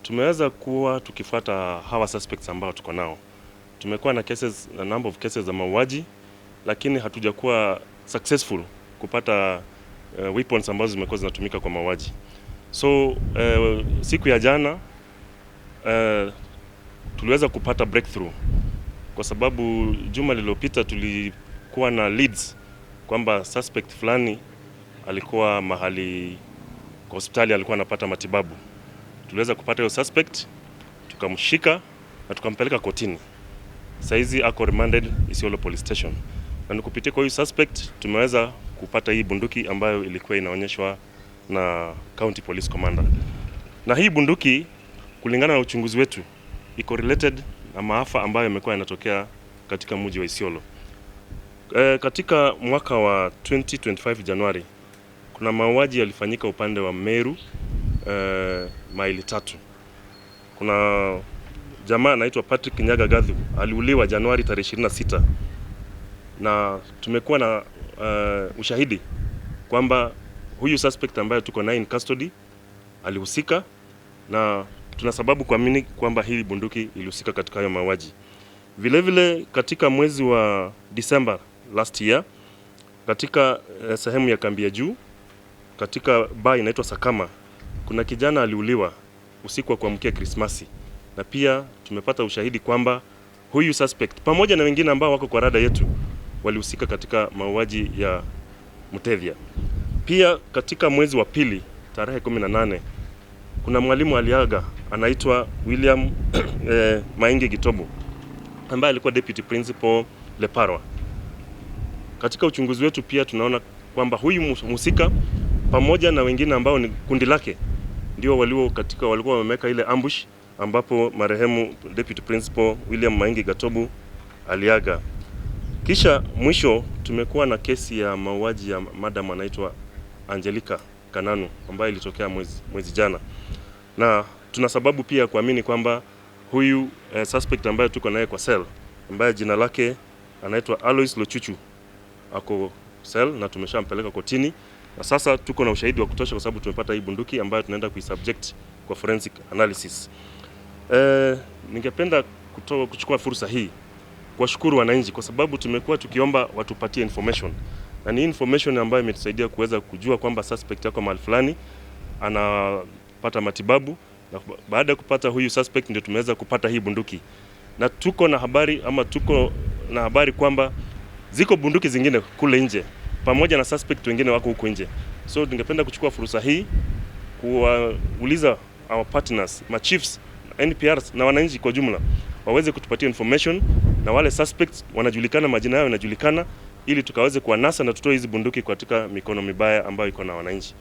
Tumeweza kuwa tukifuata hawa suspects ambao tuko nao. Tumekuwa na cases, na number of cases za mauaji, lakini hatujakuwa successful kupata weapons ambazo zimekuwa zinatumika kwa mauaji. So siku ya jana tuliweza kupata breakthrough kwa sababu juma lililopita tulikuwa na leads kwamba suspect fulani alikuwa mahali kwa hospitali, alikuwa anapata matibabu. Tuliweza kupata hiyo suspect, tukamshika na tukampeleka kotini. Saizi ako remanded Isiolo Police Station. Na kupitia kwa hiyo suspect tumeweza kupata hii bunduki ambayo ilikuwa inaonyeshwa na County Police Commander. Na hii bunduki kulingana na uchunguzi wetu iko related na maafa ambayo yamekuwa yanatokea katika mji wa Isiolo. Katika mwaka wa 2025 Januari kuna mauaji yalifanyika upande wa Meru maili 3. Kuna jamaa anaitwa Patrick Nyaga Gathu aliuliwa Januari tarehe 26, na tumekuwa na ushahidi kwamba huyu suspect ambaye tuko naye in custody alihusika, na tuna sababu kuamini kwamba hii bunduki ilihusika katika hayo mauaji. Vile vile katika mwezi wa December last year katika sehemu ya Kambi ya Juu katika bar inaitwa Sakama kuna kijana aliuliwa usiku wa kuamkia Krismasi, na pia tumepata ushahidi kwamba huyu suspect pamoja na wengine ambao wako kwa rada yetu walihusika katika mauaji ya Muthethia. Pia katika mwezi wa pili tarehe 18 kuna mwalimu aliaga anaitwa William Maingi Gitobo ambaye alikuwa deputy principal Leparwa. Katika uchunguzi wetu pia tunaona kwamba huyu mhusika pamoja na wengine ambao ni kundi lake ndio walikuwa wameweka ile ambush ambapo marehemu deputy principal William Maingi Gitobo aliaga. Kisha mwisho tumekuwa na kesi ya mauaji ya madam anaitwa Angelica Kananu ambaye ilitokea mwezi jana, na tuna sababu pia kuamini kwamba huyu suspect ambaye tuko naye kwa cell ambaye jina lake anaitwa Alois Lochuchu ako cell na tumeshampeleka kotini, na sasa tuko na ushahidi wa kutosha kwa sababu tumepata hii bunduki ambayo tunaenda kuisubject kwa forensic analysis. Ningependa kuchukua fursa hii kuwashukuru wananchi kwa sababu tumekuwa tukiomba watupatie information, na ni information ambayo imetusaidia kuweza kujua kwamba suspect yako mahali fulani anapata matibabu, na baada ya kupata huyu suspect ndio tumeweza kupata hii bunduki, na tuko na habari kwamba ziko bunduki zingine kule nje pamoja na suspect wengine wako huko nje. So ningependa kuchukua fursa hii kuwauliza our partners, chiefs, NPRs na wananchi kwa jumla waweze kutupatia information, na wale suspects wanajulikana, majina yao yanajulikana, ili tukaweze kuwanasa na tutoe hizi bunduki katika mikono mibaya ambayo iko na wananchi.